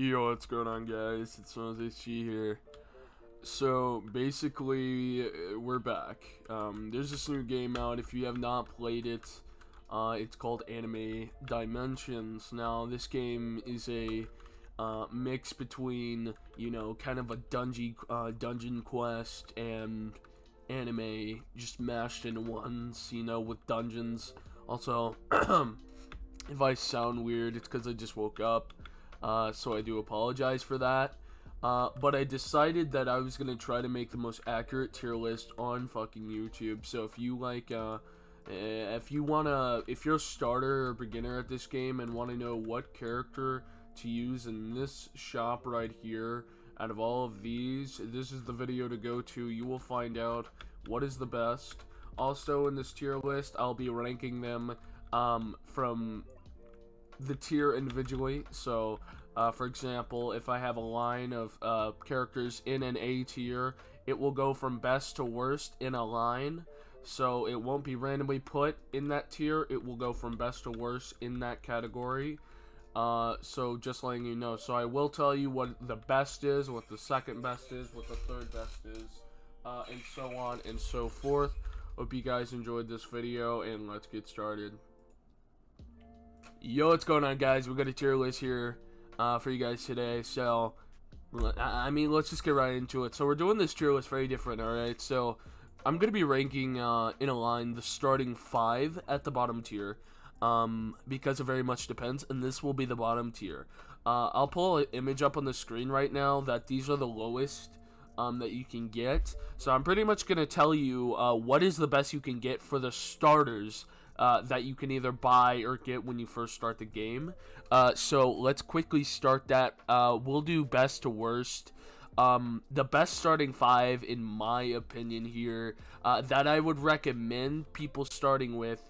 Yo, what's going on, guys? It's Zeneztsu here. So basically, we're back. There's this new game out. If you have not played it, it's called Anime Dimensions. Now, this game is a mix between, kind of a dungeon quest and anime, just mashed in once. With dungeons. Also, if I sound weird, it's because I just woke up. So I do apologize for that. But I decided that I was gonna try to make the most accurate tier list on fucking YouTube. So if you if you're a starter or beginner at this game and want to know what character to use in this shop right here, out of all of these, this is the video to go to. You will find out what is the best. Also, in this tier list, I'll be ranking them from the tier individually. So for example, if I have a line of characters in an A tier, it will go from best to worst in a line, so it won't be randomly put in that tier. It will go from best to worst in that category. So just letting you know. So I will tell you what the best is, what the second best is, what the third best is, and so on and so forth. Hope you guys enjoyed this video, and let's get started. Yo, what's going on, guys? We got a tier list here for you guys today. So let's just get right into it. So we're doing this tier list very different. All right, so I'm gonna be ranking in a line the starting 5 at the bottom tier, because it very much depends, and this will be the bottom tier. I'll pull an image up on the screen right now that these are the lowest that you can get. So I'm pretty much gonna tell you what is the best you can get for the starters that you can either buy or get when you first start the game. So let's quickly start that. We'll do best to worst. The best starting 5, in my opinion here, that I would recommend people starting with,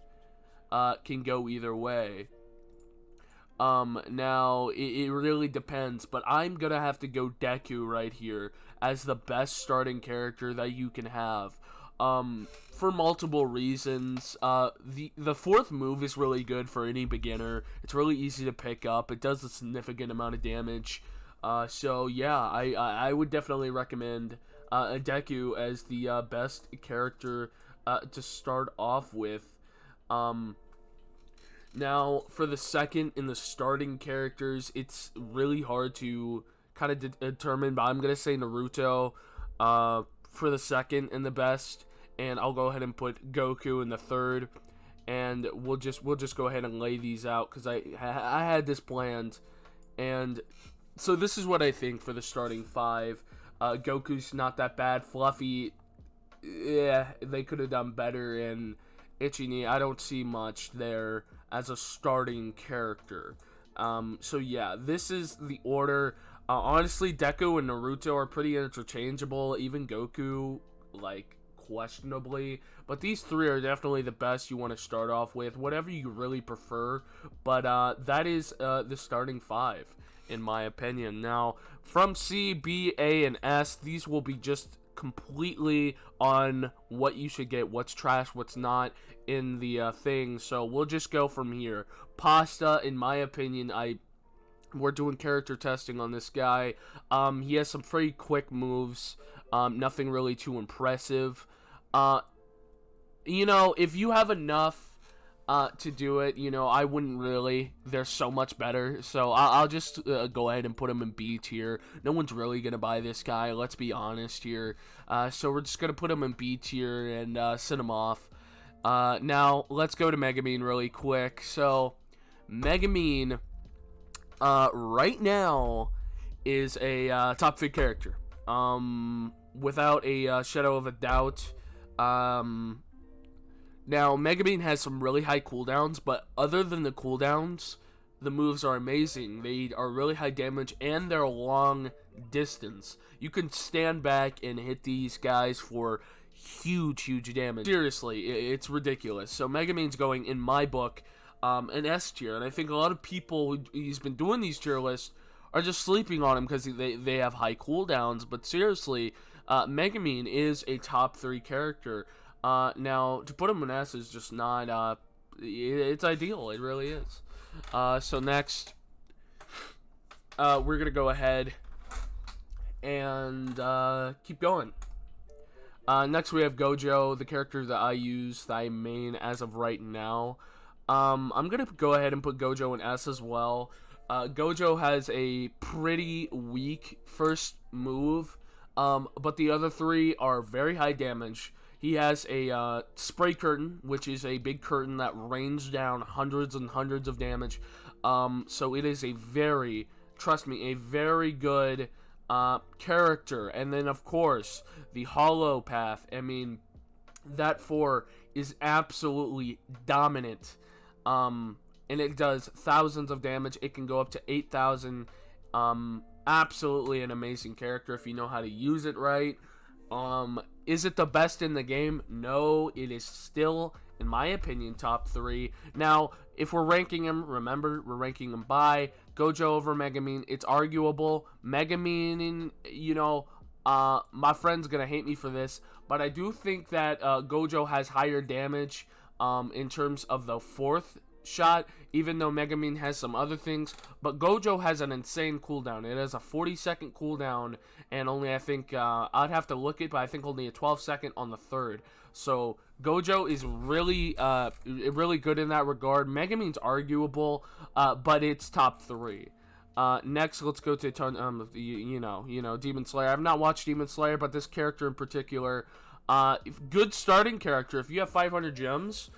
can go either way. Now, it really depends, but I'm gonna have to go Deku right here as the best starting character that you can have. For multiple reasons. The fourth move is really good for any beginner. It's really easy to pick up. It does a significant amount of damage. So yeah, I would definitely recommend Deku as the best character to start off with. Now, for the second in the starting characters, it's really hard to kind of determine, but I'm gonna say Naruto for the second and the best. And I'll go ahead and put Goku in the third, and we'll just go ahead and lay these out because I had this planned. And so this is what I think for the starting 5. Goku's not that bad. Fluffy, yeah, they could have done better. And Ichigo, I don't see much there as a starting character. So yeah, this is the order. Honestly, Deku and Naruto are pretty interchangeable. Even Goku, like, questionably, but these 3 are definitely the best you want to start off with, whatever you really prefer. But that is the starting 5 in my opinion. Now, from C, B, A, and S, these will be just completely on what you should get, what's trash, what's not in the thing. So we'll just go from here. Pasta, in my opinion, we're doing character testing on this guy. He has some pretty quick moves, nothing really too impressive. If you have enough to do it, I wouldn't really. They're so much better. So I'll just go ahead and put him in B tier. No one's really going to buy this guy, let's be honest here. So we're just going to put him in B tier and send him off. Now, let's go to Megumin really quick. So, Megumin, right now, is a top 3 character. Without a shadow of a doubt. Now, Megumin has some really high cooldowns, but other than the cooldowns, the moves are amazing. They are really high damage, and they're long distance. You can stand back and hit these guys for huge damage. Seriously, it's ridiculous. So Megumin's going, in my book, an S tier, and I think a lot of people who's been doing these tier lists are just sleeping on him because they have high cooldowns. But seriously, Megumin is a top 3 character. Now, to put him in S is just not, it's ideal. It really is. So next, we're going to go ahead and keep going. Next, we have Gojo, the character that I use, that I main as of right now. I'm going to go ahead and put Gojo in S as well. Gojo has a pretty weak first move, but the other three are very high damage. He has a spray curtain, which is a big curtain that rains down hundreds and hundreds of damage. So it is a very, trust me, a very good character. And then, of course, the hollow path. I mean, that 4 is absolutely dominant. And it does thousands of damage. It can go up to 8,000. Absolutely an amazing character if you know how to use it right. Is it the best in the game? No, it is still, in my opinion, top 3. Now, if we're ranking him, remember, we're ranking him by Gojo over Megumin. It's arguable. Megumin, you know, my friend's gonna hate me for this, but I do think that Gojo has higher damage in terms of the 4th shot, even though Megumin has some other things. But Gojo has an insane cooldown. It has a 40-second cooldown, and only, I think, I'd have to look it, but I think only a 12-second on the 3rd. So Gojo is really really good in that regard. Megumin's arguable, but it's top 3. Next, let's go to Demon Slayer. I've not watched Demon Slayer, but this character in particular, good starting character. If you have 500 gems,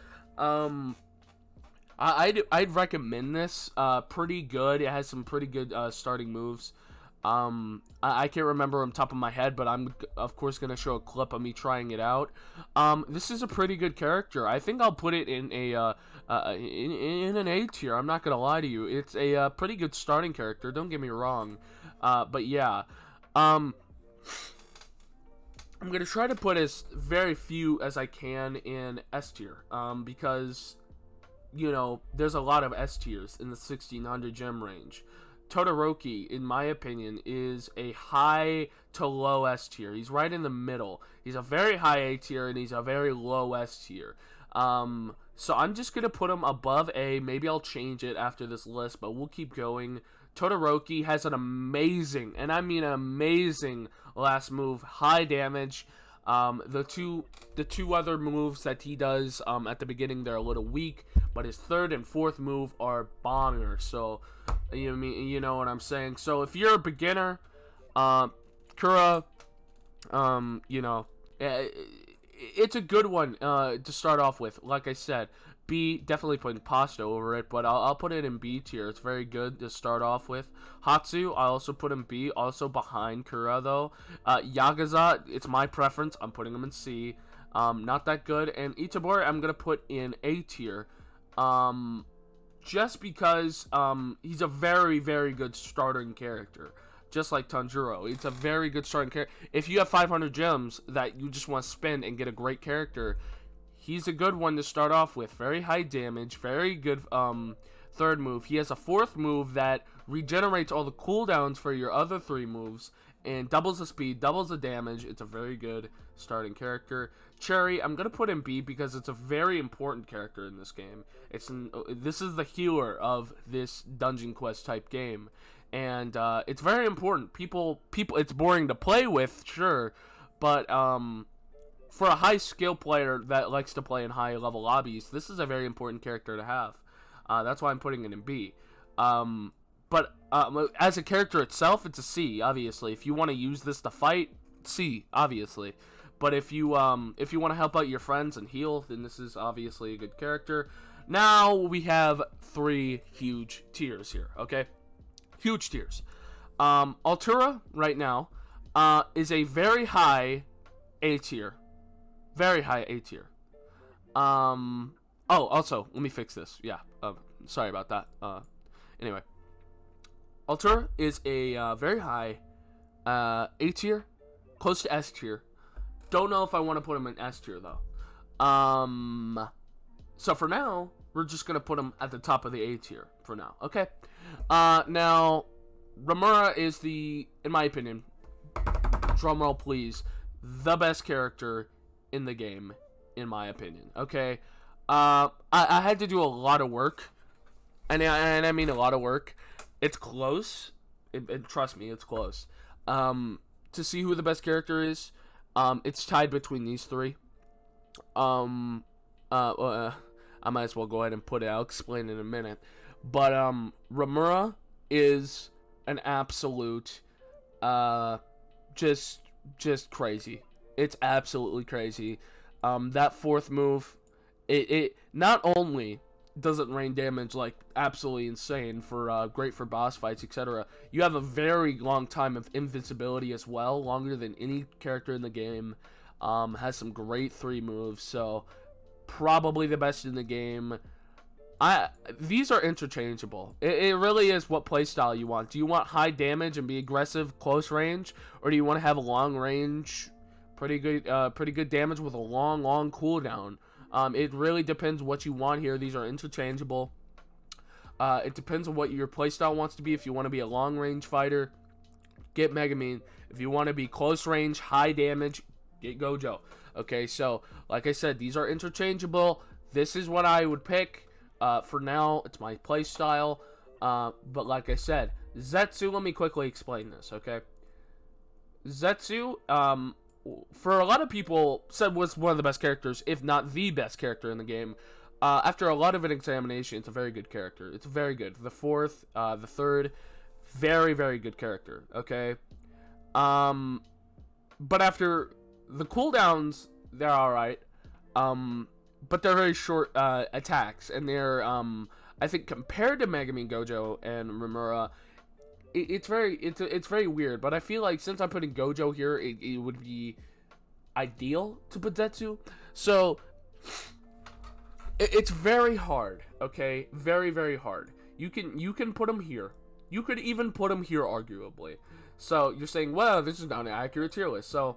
I'd recommend this. Pretty good. It has some pretty good starting moves. I can't remember on top of my head, but I'm of course gonna show a clip of me trying it out. This is a pretty good character. I think I'll put it in a in an A tier. I'm not gonna lie to you. It's a pretty good starting character. Don't get me wrong. But yeah. I'm gonna try to put as very few as I can in S tier. Because, you know, there's a lot of S tiers in the 1600 gem range. Todoroki, in my opinion, is a high to low S tier. He's right in the middle. He's a very high A tier and he's a very low S tier. So I'm just going to put him above A. Maybe I'll change it after this list, but we'll keep going. Todoroki has an amazing, and I mean amazing, last move. High damage. The two other moves that he does at the beginning, they're a little weak, but his 3rd and 4th move are banger. So you know what I'm saying. So if you're a beginner, Kura, you know, it's a good one to start off with. Like I said, B, definitely putting pasta over it, but I'll put it in B tier. It's very good to start off with. Hatsu, I also put in B, also behind Kura though. Yagaza, it's my preference. I'm putting him in C. Not that good. And Itadori, I'm gonna put in A tier. Just because he's a very, very good starting character. Just like Tanjiro. It's a very good starting character. If you have 500 gems that you just want to spend and get a great character, he's a good one to start off with. Very high damage. Very good 3rd move. He has a 4th move that regenerates all the cooldowns for your other 3 moves. And doubles the speed, doubles the damage. It's a very good starting character. Cherry, I'm going to put in B because it's a very important character in this game. This is the healer of this Dungeon Quest type game. And it's very important. People, it's boring to play with, sure. But for a high skill player that likes to play in high level lobbies, this is a very important character to have. That's why I'm putting it in B. But as a character itself, it's a C, obviously. If you want to use this to fight, C, obviously. But if you want to help out your friends and heal, then this is obviously a good character. Now we have 3 huge tiers here, okay? Huge tiers. Atura, right now, is a very high A tier. Very high A tier. Oh, also, let me fix this. Yeah, sorry about that. Anyway. Atura is a very high A tier, close to S tier. Don't know if I want to put him in S tier though. So for now, we're just gonna put him at the top of the A tier for now. Okay. Now, Ramura is in my opinion, drumroll please, the best character in the game, in my opinion. Okay. I had to do a lot of work, and I mean a lot of work. It's close. and trust me, it's close. To see who the best character is, it's tied between these three. I might as well go ahead and put it. I'll explain in a minute. But Ramura is an absolute, just crazy. It's absolutely crazy. That fourth move, it not only does it rain damage like absolutely insane for great for boss fights, etc. You have a very long time of invincibility as well, longer than any character in the game. Has some great 3 moves, so probably the best in the game. These are interchangeable. It really is what playstyle you want. Do you want high damage and be aggressive close range, or do you want to have a long range, pretty good damage with a long cooldown? It really depends what you want here. These are interchangeable. It depends on what your playstyle wants to be. If you want to be a long range fighter, get Megumin. If you want to be close range, high damage, get Gojo. Okay, so like I said, these are interchangeable. This is what I would pick. For now, it's my playstyle. But like I said, Zeneztsu, let me quickly explain this, okay? Zeneztsu, for a lot of people, said was one of the best characters, if not the best character in the game. After a lot of an examination, it's a very good character. It's very good. The fourth, the third, very good character, okay? But after the cooldowns, they're alright. But they're very short attacks, and they're I think compared to Megumin, Gojo, and Ramura, it's very weird. But I feel like since I'm putting Gojo here, it would be ideal to put Zeneztsu. So it's very hard, okay? Very hard. You can put him here. You could even put him here, arguably. So you're saying, well, this is not an accurate tier list. So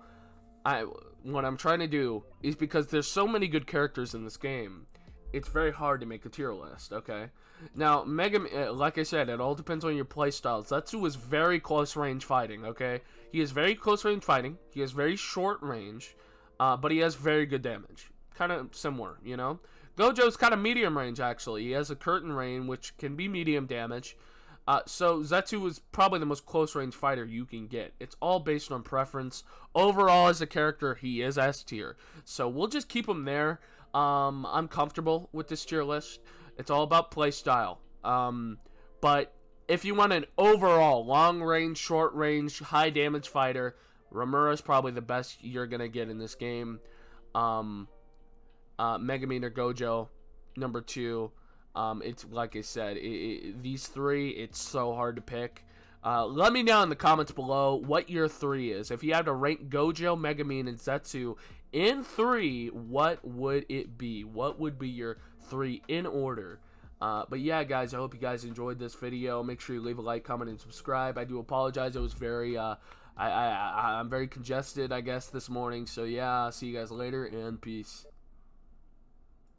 what I'm trying to do is, because there's so many good characters in this game, it's very hard to make a tier list, okay? Now, like I said, it all depends on your playstyle. Zeneztsu is very close range fighting, okay? He is very close range fighting. He has very short range, but he has very good damage. Kind of similar, you know? Gojo's kind of medium range, actually. He has a curtain rain, which can be medium damage. So Zeneztsu is probably the most close range fighter you can get. It's all based on preference. Overall, as a character, he is S tier. So we'll just keep him there. I'm comfortable with this tier list. It's all about playstyle. But if you want an overall long range, short range, high damage fighter, Ramura is probably the best you're gonna get in this game. Megumin or Gojo, number 2. It's like I said, these 3, it's so hard to pick. Let me know in the comments below what your 3 is. If you had to rank Gojo, Megumin, and Zeneztsu in 3, what would it be? What would be your 3 in order? But yeah, guys, I hope you guys enjoyed this video. Make sure you leave a like, comment, and subscribe. I do apologize. It was very, I'm very congested, I guess, this morning. So yeah, see you guys later, and peace.